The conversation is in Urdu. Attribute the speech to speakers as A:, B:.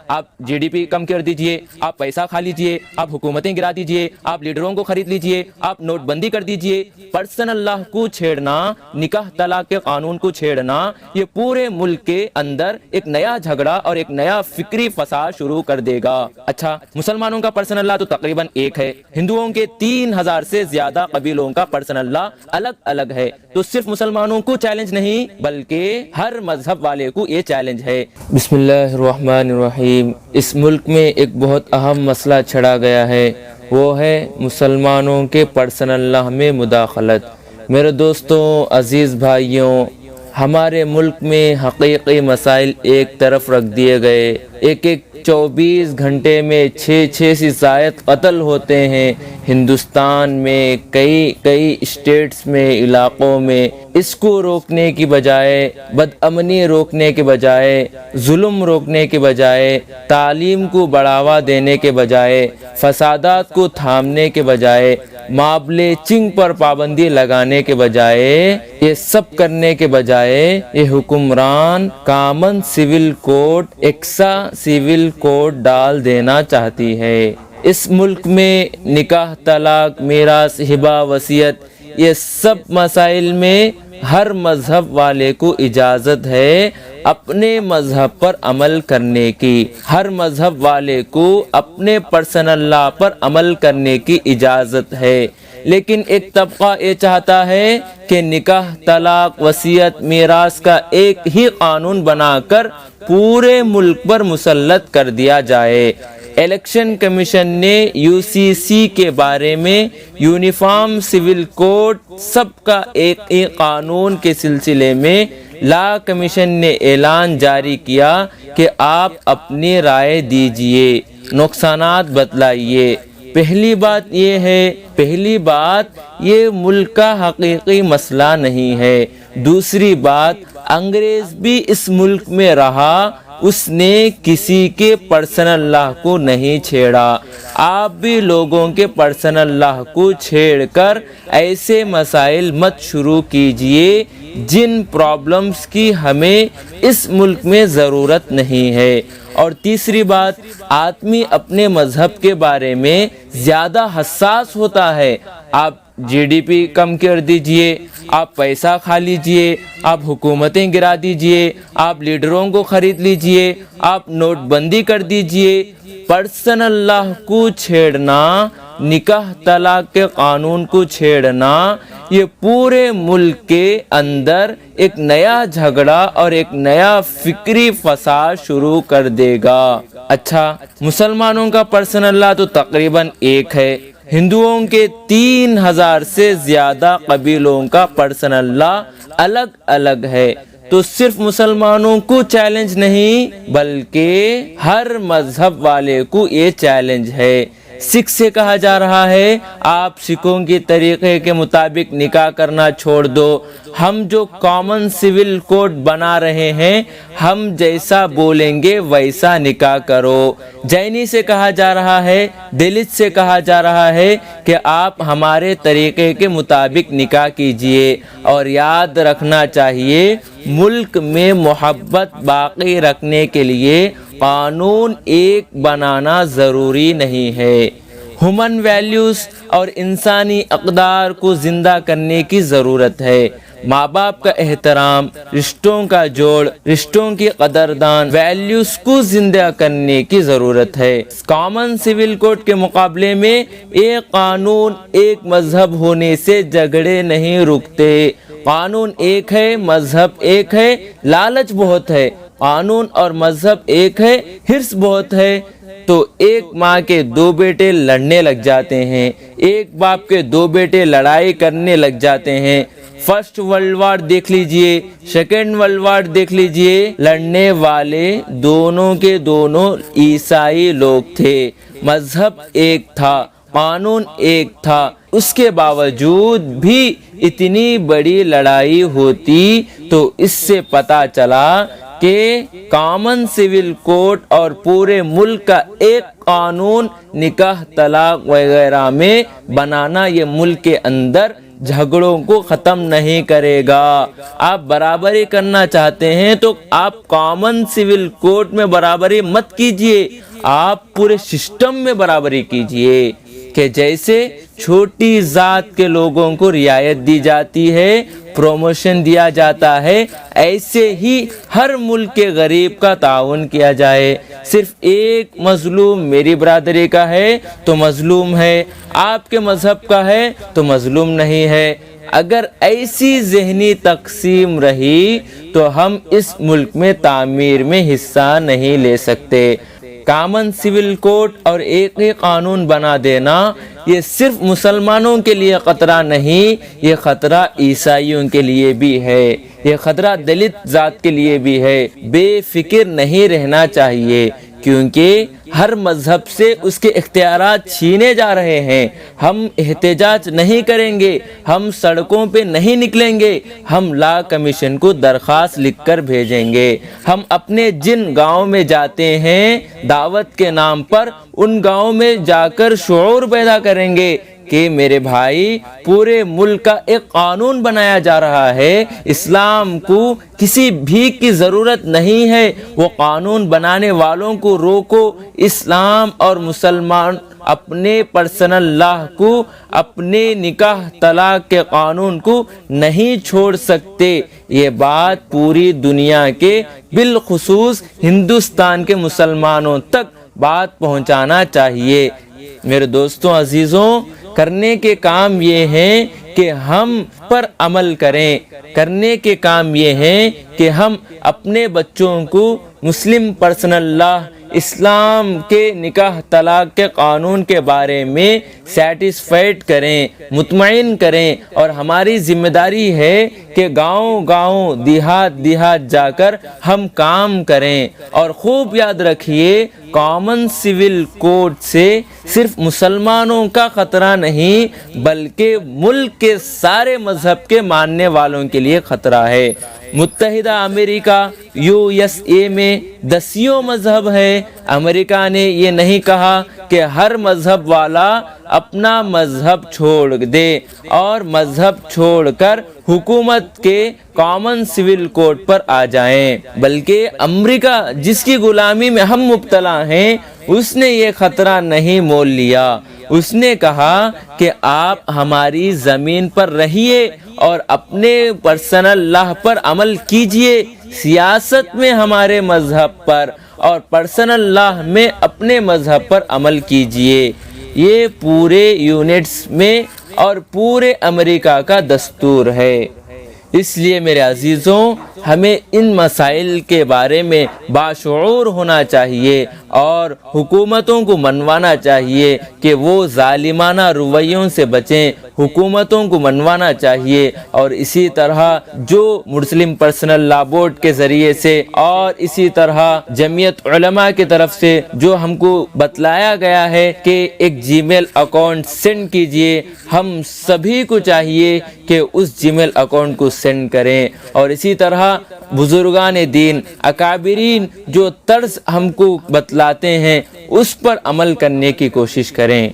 A: آپ جی ڈی پی کم کر دیجئے، آپ پیسہ کھا لیجئے، آپ حکومتیں گرا دیجئے، آپ لیڈروں کو خرید لیجئے، آپ نوٹ بندی کر دیجئے۔ پرسنل لا کو چھیڑنا، نکاح طلاق کے قانون کو چھیڑنا، یہ پورے ملک کے اندر ایک نیا جھگڑا اور ایک نیا فکری فساد شروع کر دے گا۔ اچھا، مسلمانوں کا پرسنل لا تو تقریباً ایک ہے، ہندوؤں کے 3000 سے زیادہ قبیلوں کا پرسنل لا الگ الگ ہے، تو صرف مسلمانوں کو چیلنج نہیں بلکہ ہر مذہب والے کو یہ چیلنج ہے۔ بسم اللہ الرحمن الرحیم۔ اس ملک میں ایک بہت اہم مسئلہ چھڑا گیا ہے، وہ ہے مسلمانوں کے پرسنل لا میں مداخلت۔ میرے دوستوں، عزیز بھائیوں، ہمارے ملک میں حقیقی مسائل ایک طرف رکھ دیے گئے، ایک 24 گھنٹے میں 6 سے زائد قتل ہوتے ہیں۔ ہندوستان میں کئی اسٹیٹس میں، علاقوں میں اس کو روکنے کی بجائے، بدامنی روکنے کے بجائے، ظلم روکنے کے بجائے، تعلیم کو بڑھاوا دینے کے بجائے، فسادات کو تھامنے کے بجائے، ماب لنچنگ پر پابندی لگانے کے بجائے، یہ سب کرنے کے بجائے یہ حکمران کامن سول کوڈ، ایکسا سول کوڈ ڈال دینا چاہتی ہے۔ اس ملک میں نکاح، طلاق، میراث، ہبہ، وصیت، یہ سب مسائل میں ہر مذہب والے کو اجازت ہے اپنے مذہب پر عمل کرنے کی، ہر مذہب والے کو اپنے پرسنل لا پر عمل کرنے کی اجازت ہے۔ لیکن ایک طبقہ یہ چاہتا ہے کہ نکاح، طلاق، وصیت، میراث کا ایک ہی قانون بنا کر پورے ملک پر مسلط کر دیا جائے۔ الیکشن کمیشن نے یو سی سی کے بارے میں یونیفارم سول کوڈ سب کا ایک ہی قانون کے سلسلے میں لا کمیشن نے اعلان جاری کیا کہ آپ اپنی رائے دیجئے، نقصانات بتلائیے۔ پہلی بات یہ ملک کا حقیقی مسئلہ نہیں ہے۔ دوسری بات، انگریز بھی اس ملک میں رہا، اس نے کسی کے پرسنل لا کو نہیں چھیڑا۔ آپ بھی لوگوں کے پرسنل لا کو چھیڑ کر ایسے مسائل مت شروع کیجئے جن پرابلمز کی ہمیں اس ملک میں ضرورت نہیں ہے۔ اور تیسری بات، آدمی اپنے مذہب کے بارے میں زیادہ حساس ہوتا ہے۔ آپ جی ڈی پی کم کر دیجئے، آپ پیسہ کھا لیجئے، آپ حکومتیں گرا دیجئے، آپ لیڈروں کو خرید لیجئے، آپ نوٹ بندی کر دیجئے۔ پرسنل لا کو چھیڑنا، نکاح طلاق کے قانون کو چھیڑنا، یہ پورے ملک کے اندر ایک نیا جھگڑا اور ایک نیا فکری فساد شروع کر دے گا۔ اچھا، مسلمانوں کا پرسنل لا تو تقریباً ایک ہے، ہندوؤں کے 3000 سے زیادہ قبیلوں کا پرسنل لا الگ الگ ہے، تو صرف مسلمانوں کو چیلنج نہیں بلکہ ہر مذہب والے کو یہ چیلنج ہے۔ سکھ سے کہا جا رہا ہے آپ سکھوں کے طریقے کے مطابق نکاح کرنا چھوڑ دو، ہم جو کامن سول کوڈ بنا رہے ہیں ہم جیسا بولیں گے ویسا نکاح کرو۔ جینی سے کہا جا رہا ہے، دلت سے کہا جا رہا ہے کہ آپ ہمارے طریقے کے مطابق نکاح کیجئے۔ اور یاد رکھنا چاہیے، ملک میں محبت باقی رکھنے کے لیے قانون ایک بنانا ضروری نہیں ہے۔ ہیومن ویلیوز اور انسانی اقدار کو زندہ کرنے کی ضرورت ہے۔ ماں باپ کا احترام، رشتوں کا جوڑ، رشتوں کی قدردان، ویلیوز کو زندہ کرنے کی ضرورت ہے۔ کامن سول کوڈ کے مقابلے میں ایک قانون، ایک مذہب ہونے سے جھگڑے نہیں رکتے۔ قانون ایک ہے، مذہب ایک ہے، لالچ بہت ہے۔ قانون اور مذہب ایک ہے، حرص بہت ہے، تو ایک ماں کے 2 بیٹے لڑنے لگ جاتے ہیں، ایک باپ کے 2 بیٹے لڑائی کرنے لگ جاتے ہیں۔ فرسٹ ورلڈ وار دیکھ لیجئے، سیکنڈ ورلڈ وار دیکھ لیجئے، لڑنے والے دونوں کے دونوں عیسائی لوگ تھے، مذہب ایک تھا، قانون ایک تھا، اس کے باوجود بھی اتنی بڑی لڑائی ہوتی، تو اس سے پتہ چلا کہ کامن سول کوڈ اور پورے ملک کا ایک قانون نکاح، طلاق وغیرہ میں بنانا یہ ملک کے اندر جھگڑوں کو ختم نہیں کرے گا۔ آپ برابری کرنا چاہتے ہیں تو آپ کامن سول کوڈ میں برابری مت کیجئے، آپ پورے سسٹم میں برابری کیجئے کہ جیسے چھوٹی ذات کے لوگوں کو رعایت دی جاتی ہے، پروموشن دیا جاتا ہے، ایسے ہی ہر ملک کے غریب کا تعاون کیا جائے۔ صرف ایک مظلوم میری برادری کا ہے تو مظلوم ہے، آپ کے مذہب کا ہے تو مظلوم نہیں ہے۔ اگر ایسی ذہنی تقسیم رہی تو ہم اس ملک میں تعمیر میں حصہ نہیں لے سکتے۔ کامن سول کوڈ اور ایک ہی قانون بنا دینا یہ صرف مسلمانوں کے لیے خطرہ نہیں، یہ خطرہ عیسائیوں کے لیے بھی ہے، یہ خطرہ دلت ذات کے لیے بھی ہے۔ بے فکر نہیں رہنا چاہیے کیونکہ ہر مذہب سے اس کے اختیارات چھینے جا رہے ہیں۔ ہم احتجاج نہیں کریں گے، ہم سڑکوں پہ نہیں نکلیں گے، ہم لا کمیشن کو درخواست لکھ کر بھیجیں گے۔ ہم اپنے جن گاؤں میں جاتے ہیں دعوت کے نام پر، ان گاؤں میں جا کر شعور پیدا کریں گے کہ میرے بھائی پورے ملک کا ایک قانون بنایا جا رہا ہے، اسلام کو کسی بھیک کی ضرورت نہیں ہے، وہ قانون بنانے والوں کو روکو۔ اسلام اور مسلمان اپنے پرسنل لاء کو، اپنے نکاح طلاق کے قانون کو نہیں چھوڑ سکتے۔ یہ بات پوری دنیا کے بالخصوص ہندوستان کے مسلمانوں تک بات پہنچانا چاہیے۔ میرے دوستوں عزیزوں، کرنے کے کام یہ ہیں کہ ہم پر عمل کریں، کرنے کے کام یہ ہیں کہ ہم اپنے بچوں کو مسلم پرسنل لاء، اسلام کے نکاح طلاق کے قانون کے بارے میں سیٹسفائیڈ کریں، مطمئن کریں، اور ہماری ذمہ داری ہے کہ گاؤں گاؤں، دیہات دیہات جا کر ہم کام کریں۔ اور خوب یاد رکھیے، کامن سول کوڈ سے صرف مسلمانوں کا خطرہ نہیں بلکہ ملک کے سارے مذہب کے ماننے والوں کے لیے خطرہ ہے۔ متحدہ امریکہ USA میں 10 مذہب ہے۔ امریکہ نے یہ نہیں کہا کہ ہر مذہب والا اپنا مذہب چھوڑ دے اور مذہب چھوڑ کر حکومت کے کامن سول کوڈ پر آ جائیں، بلکہ امریکہ جس کی غلامی میں ہم مبتلا ہیں، اس نے یہ خطرہ نہیں مول لیا۔ اس نے کہا کہ آپ ہماری زمین پر رہیے اور اپنے پرسنل لاء پر عمل کیجئے، سیاست میں ہمارے مذہب پر اور پرسنل لاء میں اپنے مذہب پر عمل کیجئے۔ یہ پورے یونٹس میں اور پورے امریکہ کا دستور ہے۔ اس لیے میرے عزیزوں، ہمیں ان مسائل کے بارے میں باشعور ہونا چاہیے اور حکومتوں کو منوانا چاہیے کہ وہ ظالمانہ رویوں سے بچیں۔ حکومتوں کو منوانا چاہیے، اور اسی طرح جو مسلم پرسنل لاء بورڈ کے ذریعے سے اور اسی طرح جمعیت علماء کی طرف سے جو ہم کو بتلایا گیا ہے کہ ایک جی میل اکاؤنٹ سینڈ کیجئے، ہم سبھی کو چاہیے کہ اس جی میل اکاؤنٹ کو سینڈ کریں، اور اسی طرح بزرگان دین، اکابرین جو طرز ہم کو بتلاتے ہیں اس پر عمل کرنے کی کوشش کریں۔